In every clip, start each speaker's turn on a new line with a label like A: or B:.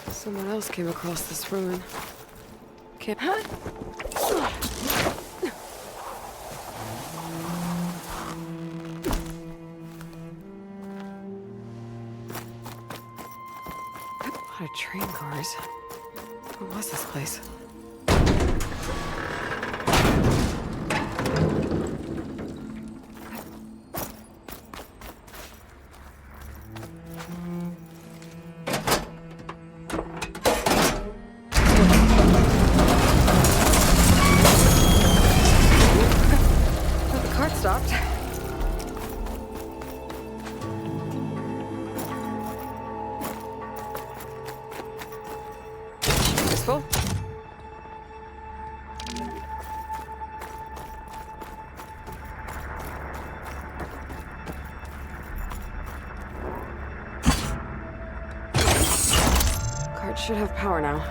A: Someone else came across this ruin. Can't... A lot of train cars. What was this place? Stopped. Useful. Cart should have power now.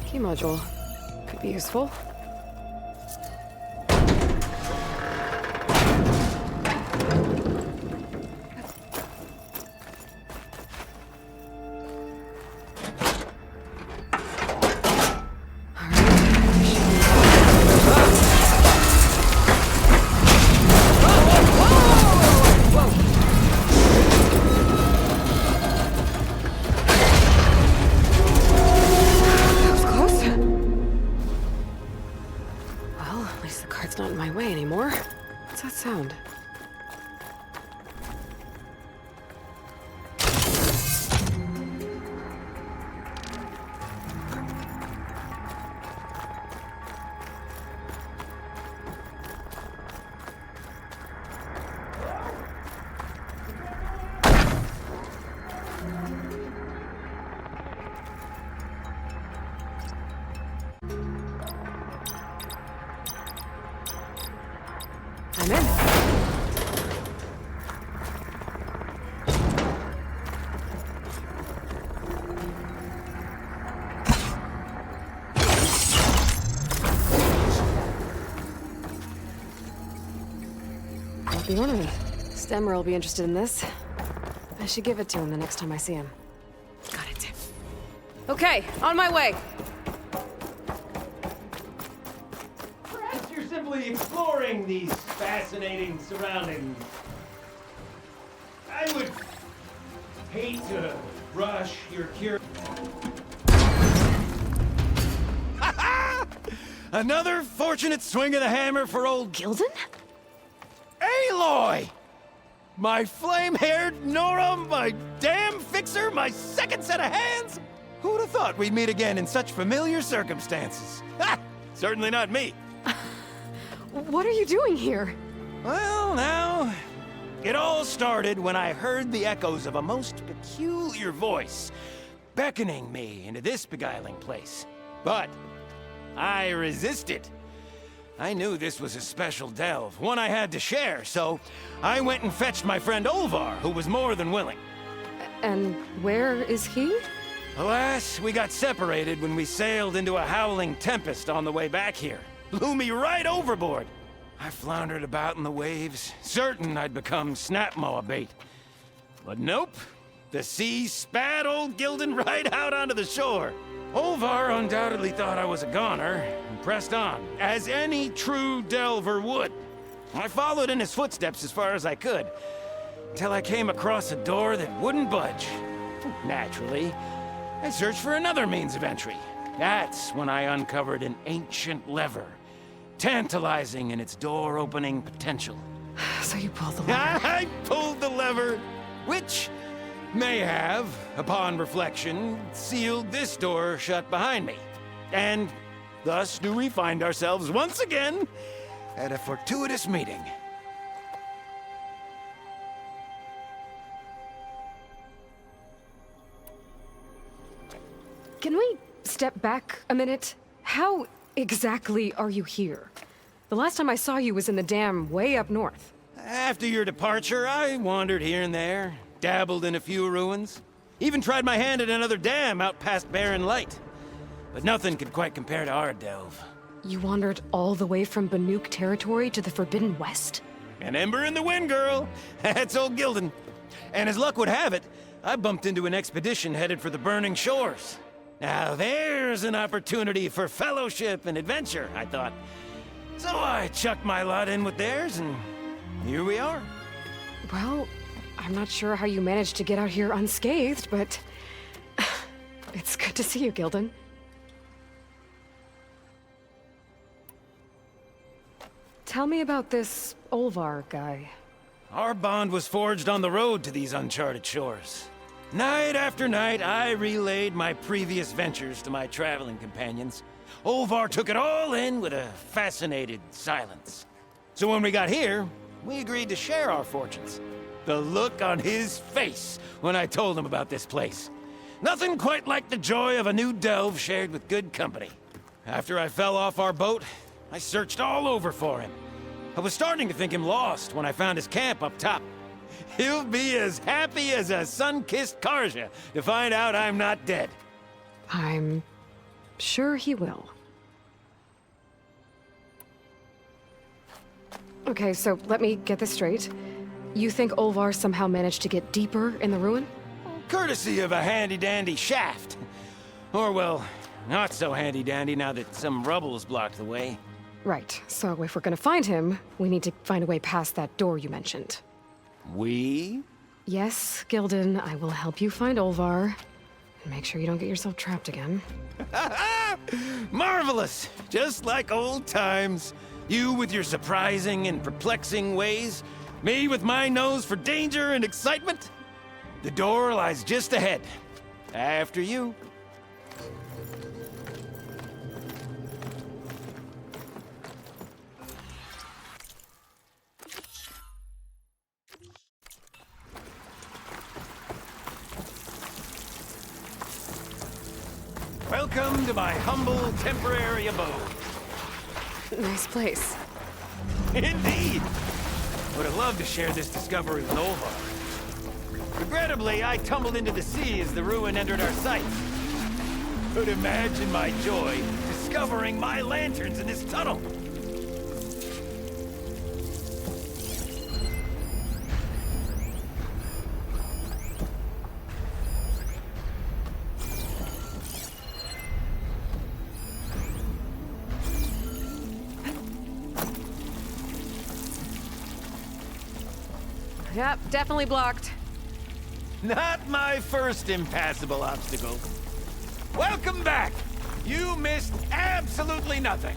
A: Key module. Could be useful. It's not in my way anymore. What's that sound? I'm in. I'll be ornament. Stemmer will be interested in this. I should give it to him the next time I see him. Got it. Okay, on my way.
B: You're simply exploring these fascinating surroundings. I would hate to rush your Another fortunate swing of the hammer for old
A: GILDUN?
B: Aloy! My flame-haired Nora, my damn fixer, my second set of hands! Who'd have thought we'd meet again in such familiar circumstances? Ha! Certainly not me.
A: What are you doing here?
B: Well, now, it all started when I heard the echoes of a most peculiar voice beckoning me into this beguiling place. But I resisted. I knew this was a special delve, one I had to share, so I went and fetched my friend OLVAR, who was more than willing.
A: And where is he?
B: Alas, we got separated when we sailed into a howling tempest on the way back here. Blew me right overboard. I floundered about in the waves, certain I'd become snapmaw bait. But nope, the sea spat old GILDUN right out onto the shore. OLVAR undoubtedly thought I was a goner, and pressed on, as any true delver would. I followed in his footsteps as far as I could, till I came across a door that wouldn't budge. Naturally, I searched for another means of entry. That's when I uncovered an ancient lever, tantalizing in its door-opening potential.
A: So you pulled the lever.
B: I pulled the lever, which may have, upon reflection, sealed this door shut behind me. And thus do we find ourselves once again at a fortuitous meeting.
A: Can we stay step back a minute? How exactly are you here? The last time I saw you was in the dam way up north.
B: After your departure, I wandered here and there, dabbled in a few ruins, even tried my hand at another dam out past Barren Light. But nothing could quite compare to our delve.
A: You wandered all the way from Banuk territory to the Forbidden West?
B: An ember in the wind, girl. That's old Gildan. And as luck would have it, I bumped into an expedition headed for the Burning Shores. Now there's an opportunity for fellowship and adventure, I thought. So I chucked my lot in with theirs, and here we are.
A: Well, I'm not sure how you managed to get out here unscathed, but it's good to see you, Gildan. Tell me about this OLVAR guy.
B: Our bond was forged on the road to these uncharted shores. Night after night, I relayed my previous ventures to my traveling companions. OLVAR took it all in with a fascinated silence. So when we got here, we agreed to share our fortunes. The look on his face when I told him about this place. Nothing quite like the joy of a new delve shared with good company. After I fell off our boat, I searched all over for him. I was starting to think him lost when I found his camp up top. He'll be as happy as a sun-kissed Karja to find out I'm not dead.
A: I'm sure he will. Okay, so let me get this straight. You think OLVAR somehow managed to get deeper in the ruin?
B: Courtesy of a handy-dandy shaft. Or, well, not so handy-dandy now that some rubble's blocked the way.
A: Right, so if we're gonna find him, we need to find a way past that door you mentioned.
B: We?
A: Yes, Gildan, I will help you find OLVAR. And make sure you don't get yourself trapped again.
B: Marvelous! Just like old times. You with your surprising and perplexing ways. Me with my nose for danger and excitement. The door lies just ahead. After you. Welcome to my humble, temporary abode.
A: Nice place.
B: Indeed! Would have loved to share this discovery with OLVAR. Regrettably, I tumbled into the sea as the ruin entered our sight. Could imagine my joy discovering my lanterns in this tunnel.
A: Yep, definitely blocked.
B: Not my first impassable obstacle. Welcome back! You missed absolutely nothing.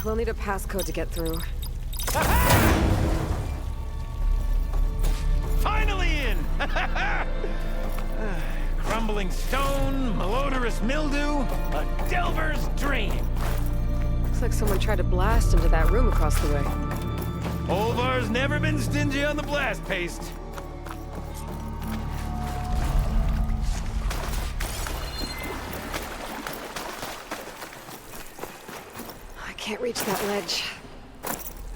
A: We'll need a passcode to get through.
B: Finally in! Crumbling stone, malodorous mildew, a delver's dream.
A: Looks like someone tried to blast into that room across the way.
B: OLVAR's never been stingy on the blast paste.
A: I can't reach that ledge.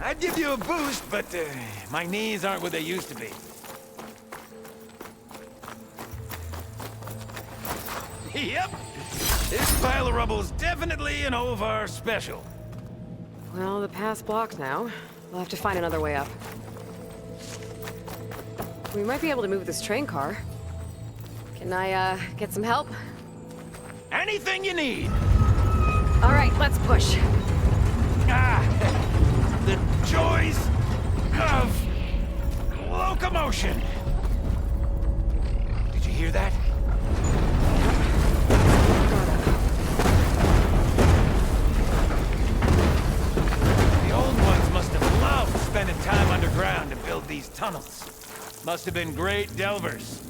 B: I'd give you a boost, but my knees aren't what they used to be. Yep. This pile of rubble is definitely an OLVAR special.
A: Well, the path's blocked now. We'll have to find another way up. We might be able to move this train car. Can I, get some help?
B: Anything you need.
A: All right, let's push.
B: Ah, the joys of locomotion. Did you hear that? The old ones must have loved spending time underground to build these tunnels. Must have been great delvers.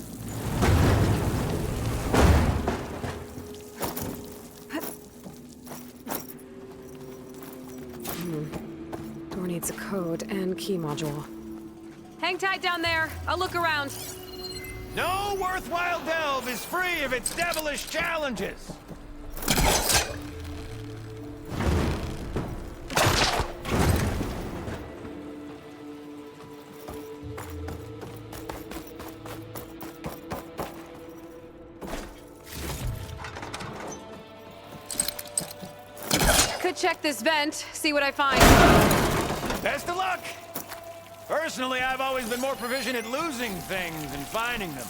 A: Door needs a code and key module. Hang tight down there. I'll look around.
B: No worthwhile delve is free of its devilish challenges.
A: Could check this vent, see what I find.
B: Best of luck! Personally, I've always been more proficient at losing things than finding them.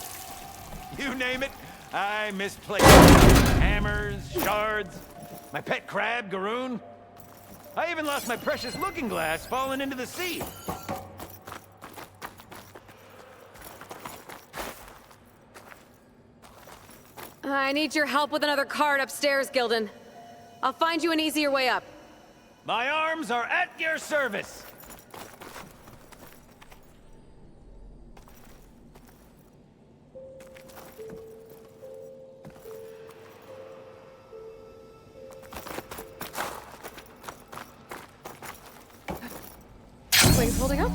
B: You name it, I misplaced it. Hammers, shards, my pet crab, Garoon. I even lost my precious looking glass falling into the sea.
A: I need your help with another card upstairs, Gilden. I'll find you an easier way up.
B: My arms are at your service.
A: Wings holding up?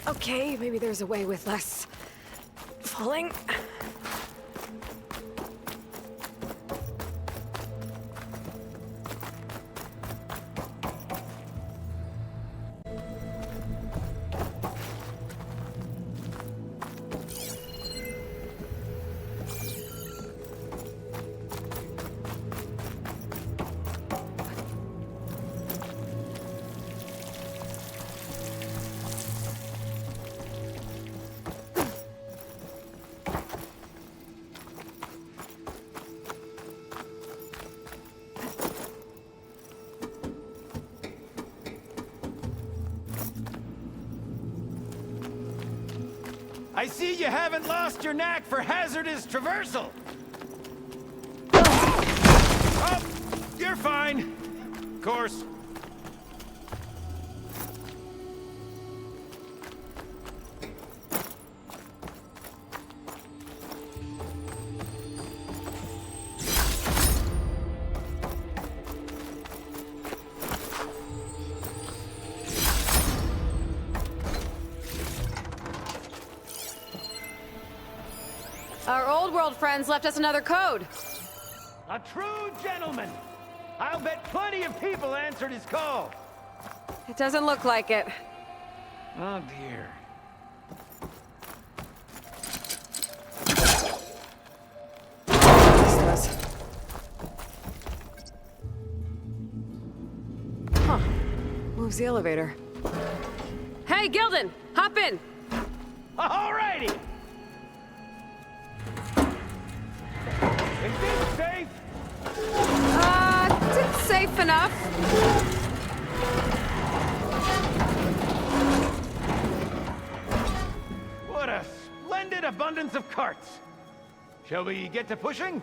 A: Okay, maybe there's a way with less falling.
B: I see you haven't lost your knack for hazardous traversal. Oh, you're fine. Of course.
A: Our old world friends left us another code.
B: A true gentleman. I'll bet plenty of people answered his call.
A: It doesn't look like it.
B: Oh dear.
A: This does. Huh. Moves the elevator. Hey, Gilden! Hop in!
B: Alrighty! Is this safe?
A: It's safe enough.
B: What a splendid abundance of carts. Shall we get to pushing?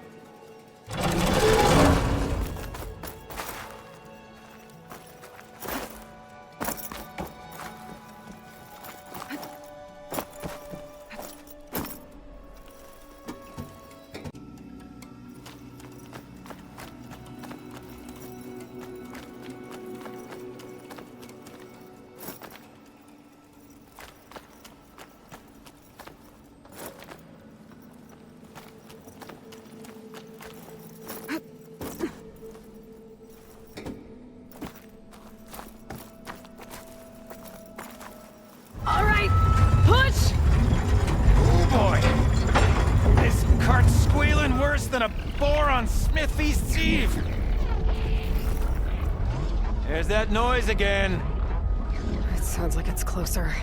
A: All right, push!
B: Oh boy! This cart's squealing worse than a boar on Smith Feast's Eve. There's that noise again.
A: It sounds like it's closer.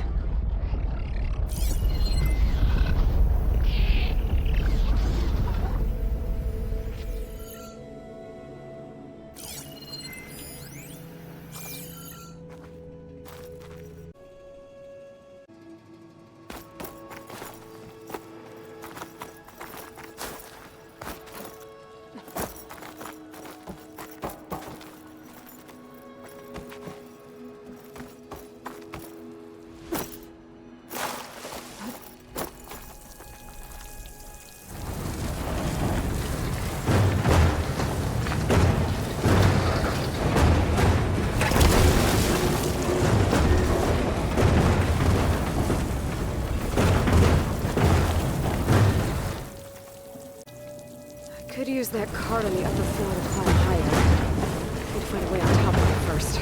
A: Could use that cart on the upper floor to climb higher. Need to find a way on top of it first.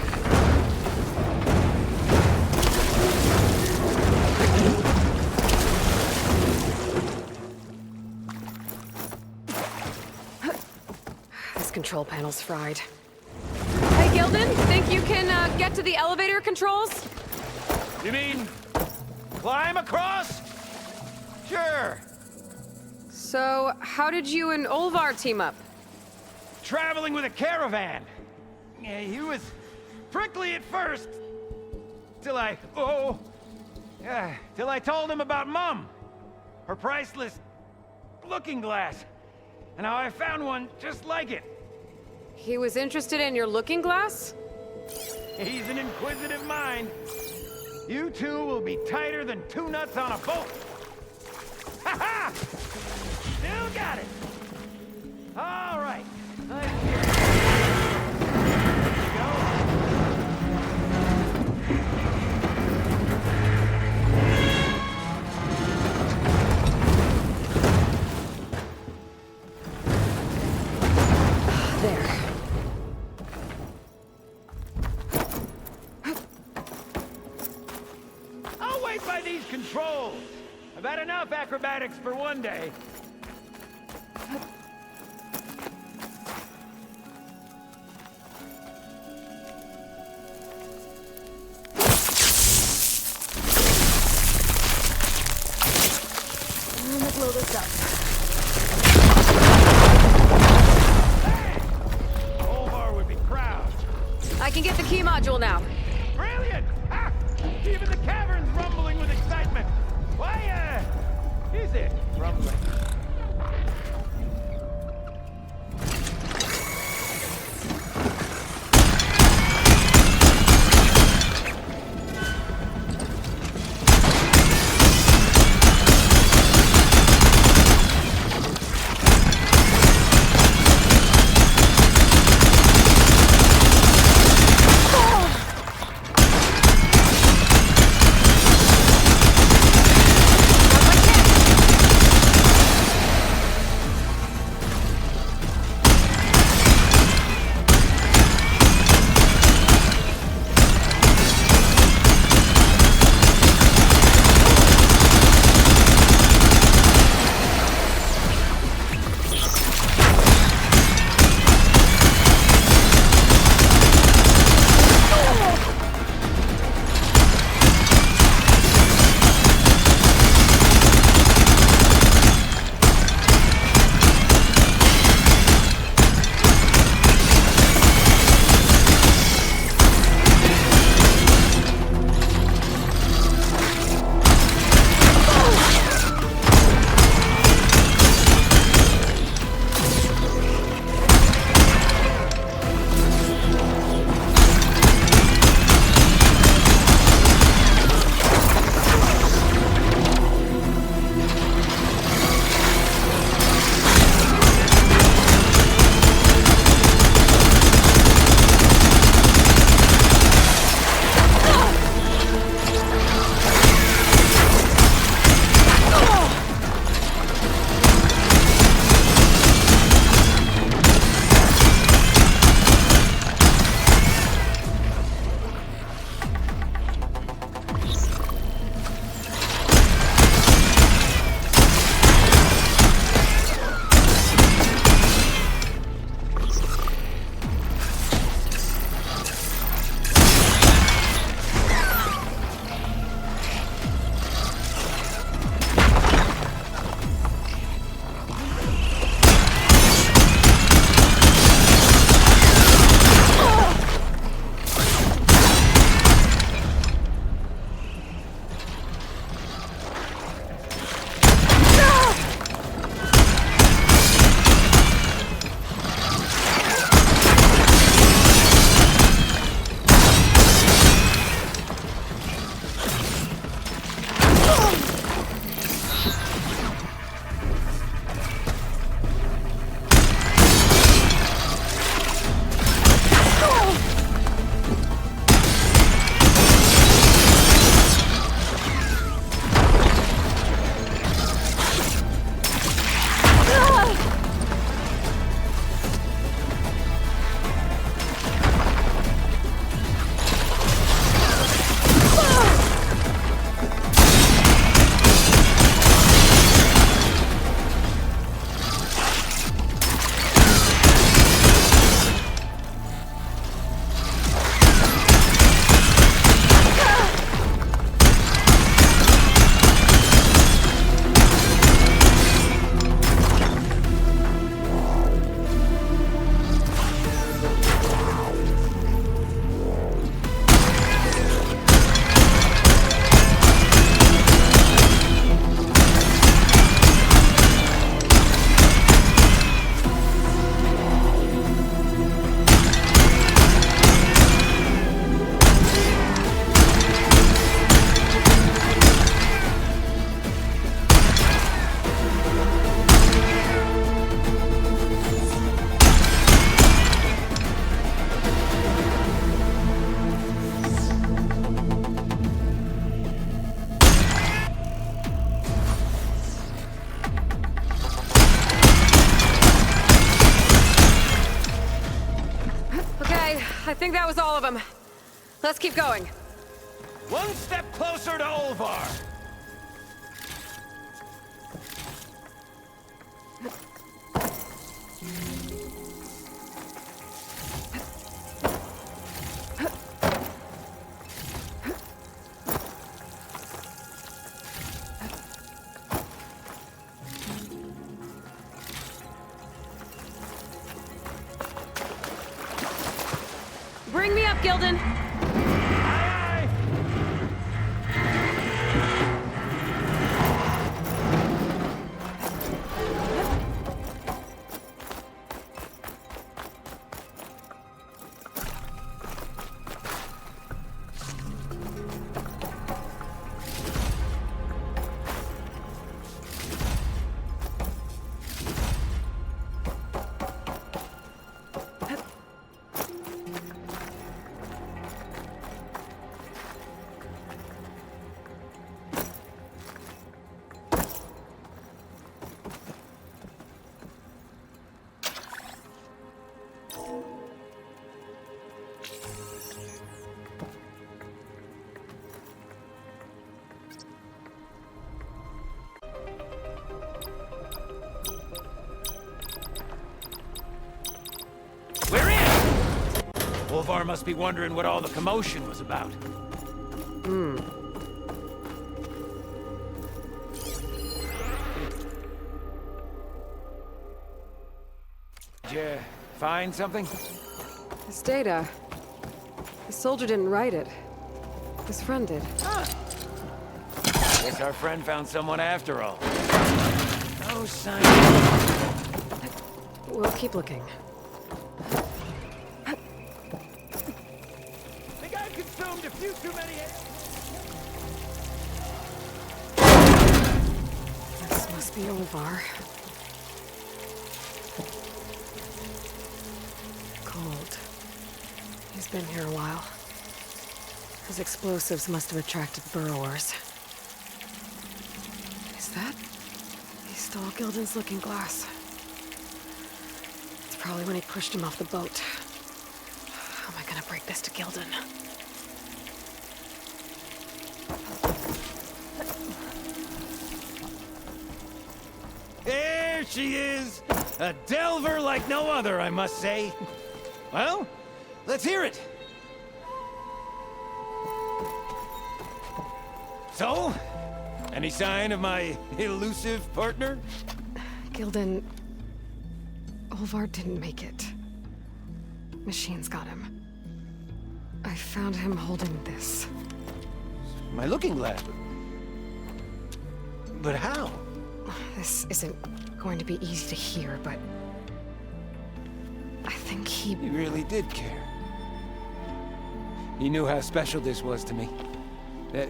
A: This control panel's fried. Hey, Gilden, think you can get to the elevator controls?
B: You mean climb across? Sure.
A: So, how did you and OLVAR team up?
B: Traveling with a caravan. Yeah, he was prickly at first. Till I told him about Mum. Her priceless looking glass. And how I found one just like it.
A: He was interested in your looking glass?
B: He's an inquisitive mind. You two will be tighter than two nuts on a boat. Ha ha! Still got it. All right. Let's get it. By these controls. I've had enough acrobatics for one day.
A: Let's blow this up.
B: Hey! OLVAR would be proud.
A: I can get the key module now.
B: Brilliant! Ha! Even the cavern's rumbling with excitement. Why, is it rumbling?
A: think that was all of them. Let's keep going.
B: One step closer to OLVAR.
A: Bring me up, Gilden.
B: Aye, we're in! OLVAR must be wondering what all the commotion was about. Did you find something?
A: This data. The soldier didn't write it. His friend did.
B: Guess our friend found someone after all. No sign.
A: We'll keep looking.
B: Think I consumed a few too many.
A: This must be OLVAR. Cold. He's been here a while. His explosives must have attracted burrowers. Is that? He stole Gilden's looking glass. It's probably when he pushed him off the boat. How am I gonna break this to Gilden?
B: There she is! A delver like no other, I must say. Well, let's hear it. So, any sign of my elusive partner?
A: Gilden... OLVAR didn't make it. Machines got him. I found him holding this.
B: My looking glass. But how?
A: This isn't going to be easy to hear, but... I think he...
B: He really did care. He knew how special this was to me. That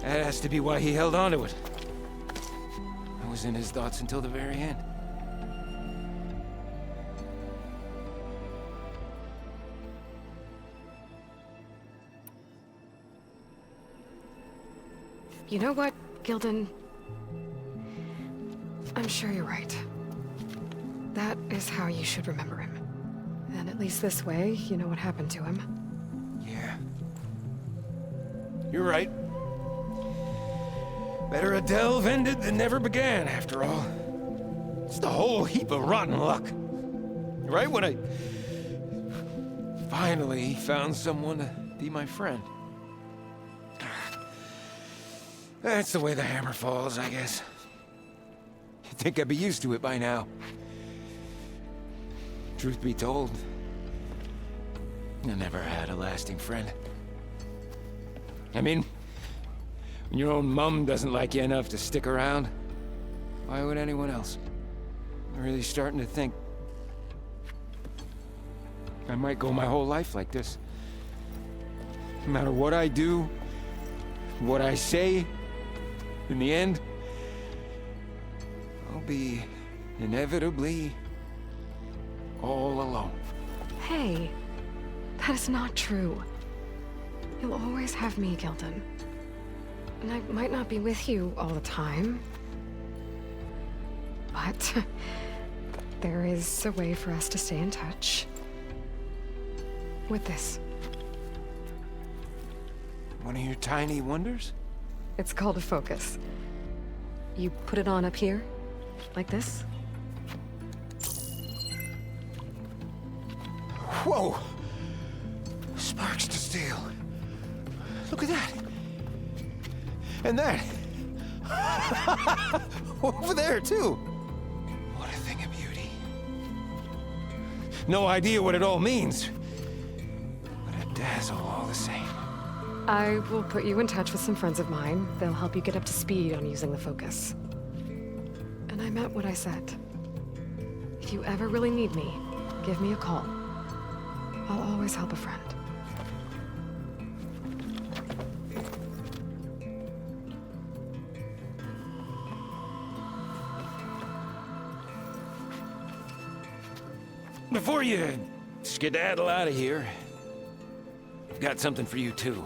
B: has to be why he held on to it. I was in his thoughts until the very end.
A: You know what, Gilden? I'm sure you're right. That is how you should remember him. And at least this way, you know what happened to him.
B: Yeah. You're right. Better a delve ended than never began, after all. Just a whole heap of rotten luck. Right when I finally found someone to be my friend. That's the way the hammer falls, I guess. You'd think I'd be used to it by now. Truth be told, I never had a lasting friend. I mean, when your own mum doesn't like you enough to stick around, why would anyone else? I'm really starting to think I might go my whole life like this. No matter what I do, what I say, in the end, I'll be inevitably all alone.
A: Hey, that is not true. You'll always have me, Gilden. And I might not be with you all the time. But there is a way for us to stay in touch. With this.
B: One of your tiny wonders?
A: It's called a focus. You put it on up here, like this.
B: Whoa! Sparks to steel. Look at that. And that. Over there, too. What a thing of beauty. No idea what it all means. But a dazzle all the same.
A: I will put you in touch with some friends of mine. They'll help you get up to speed on using the focus. And I meant what I said. If you ever really need me, give me a call. I'll always help a friend.
B: Before you skedaddle out of here, I've got something for you, too.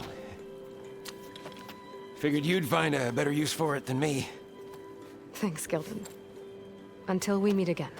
B: Figured you'd find a better use for it than me.
A: Thanks, Gilden. Until we meet again.